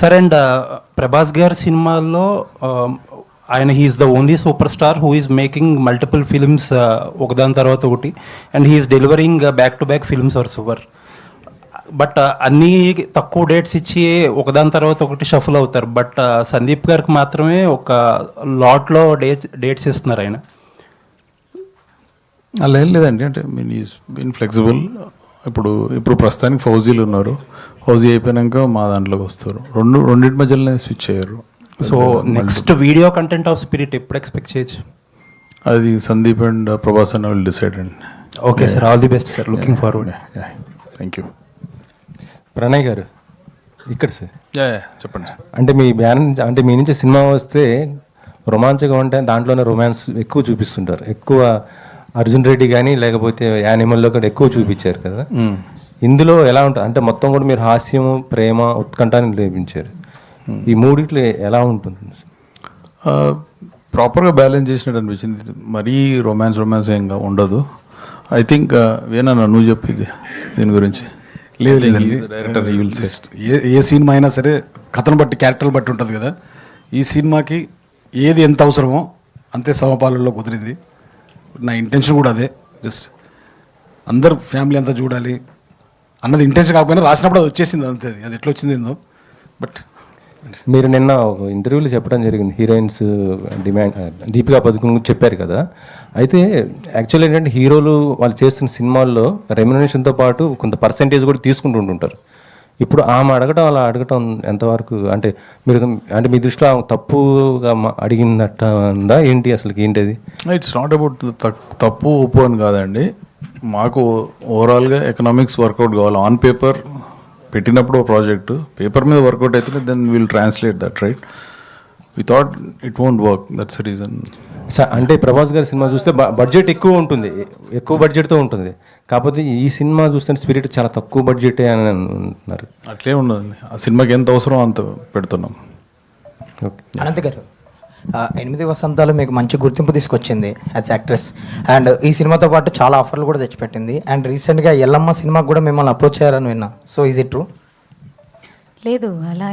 Sir and Prabhas గారి సినిమాల్లో ఆయన he's the only superstar who is making multiple films ఒకదాని తర్వాత ఒకటి and he's delivering back to back films are super. But అన్నీ తక్కువ డేట్స్ ఇచ్చి ఒకదాని తర్వాత ఒకటి షఫల్ అవుతారు. బట్ సందీప్ గారికి మాత్రమే ఒక లాట్లో డేట్స్ ఇస్తున్నారు ఆయన. అలా ఏం లేదండి, అంటే మీన్ ఈజ్ బీన్ ఫ్లెక్సిబుల్. ఇప్పుడు ప్రస్తుతానికి ఫౌజీలు ఉన్నారు, ఫౌజీ అయిపోయాక మా దాంట్లోకి వస్తారు. రెండింటి మధ్యలోనే స్విచ్ అయ్యారు. So next video content of spirit ఎప్పుడు ఎక్స్పెక్ట్ చేయొచ్చు? అది సందీప్ అండ్ ప్రభాస్ అన్న విల్ డిసైడ్ అండి. Okay sir, all the best sir, looking forward. Thank you. Pranay గారు ఇక్కడ సార్ చెప్పండి సార్. అంటే మీ నుంచి సినిమా వస్తే రొమాంచకం అంటే దాంట్లోనే రొమాన్స్ ఎక్కువ చూపిస్తుంటారు. ఎక్కువ అర్జున్ రెడ్డి కానీ లేకపోతే యానిమల్లో కూడా ఎక్కువ చూపించారు కదా. ఇందులో ఎలా ఉంటుంది అంటే మొత్తం కూడా మీరు హాస్యము, ప్రేమ, ఉత్కంఠాన్ని లేపించారు. ఈ మూడిట్లో ఎలా ఉంటుంది? ప్రాపర్గా బ్యాలెన్స్ చేసినట్టు అనిపించింది. మరీ రొమాన్స్ ఏం ఉండదు. ఐ థింక్ వేనా నువ్వు చెప్పింది దీని గురించి. లేదు ఏ సినిమా అయినా సరే కథను బట్టి, క్యారెక్టర్లు బట్టి ఉంటుంది కదా. ఈ సినిమాకి ఏది ఎంత అవసరమో అంతే సమపాలనలో కుదిరింది. నా ఇంటెన్షన్ కూడా అదే. జస్ట్ అందరు ఫ్యామిలీ అంతా చూడాలి అన్నది ఇంటెన్షన్ కాకపోయినా రాసినప్పుడు అది వచ్చేసింది అంతే. అది ఎట్లా వచ్చింది ఏందో. బట్ మీరు నిన్న ఒక ఇంటర్వ్యూలో చెప్పడం జరిగింది, హీరోయిన్స్ డిమాండ్ దీపికా పదుకుని గురించి చెప్పారు కదా. అయితే యాక్చువల్లీ ఏంటంటే హీరోలు వాళ్ళు చేస్తున్న సినిమాల్లో రెమ్యునరేషన్తో పాటు కొంత పర్సెంటేజ్ కూడా తీసుకుంటుంటారు. ఇప్పుడు ఆమె అలా అడగటం ఎంతవరకు అంటే మీ దృష్టిలో ఆమె తప్పుగా అడిగినట్ట ఉందా ఏంటి, అసలుకి ఏంటి అది? ఇట్స్ నాట్ అబౌట్ తప్పు ఒప్పు అని కాదండి. మాకు ఓవరాల్గా ఎకనామిక్స్ వర్కౌట్ కావాలి. ఆన్ పేపర్ పెట్టినప్పుడు ఒక ప్రాజెక్టు పేపర్ మీద వర్కౌట్ అయితే then will translate that, right? We thought it won't work, that's the reason. అంటే ప్రభాస్ గారి సినిమా చూస్తే బడ్జెట్ ఎక్కువ ఉంటుంది, ఎక్కువ బడ్జెట్తో ఉంటుంది. కాకపోతే ఈ సినిమా చూస్తే స్పిరిట్ చాలా తక్కువ బడ్జెటే అని అంటున్నారు. అట్లే ఉండదండి, ఆ సినిమాకి ఎంత అవసరం అంత పెడుతున్నాం. ఓకే. అనంత్ గారు, 8 వసంతాలు మీకు మంచి గుర్తింపు తీసుకొచ్చింది యాజ్ యాక్ట్రెస్. అండ్ ఈ సినిమాతో పాటు చాలా ఆఫర్లు కూడా తెచ్చిపెట్టింది. అండ్ రీసెంట్గా ఎల్లమ్మ సినిమాకి కూడా మిమ్మల్ని అప్రోచ్ అయ్యారని విన్నా. So is it true? లేదు, అలా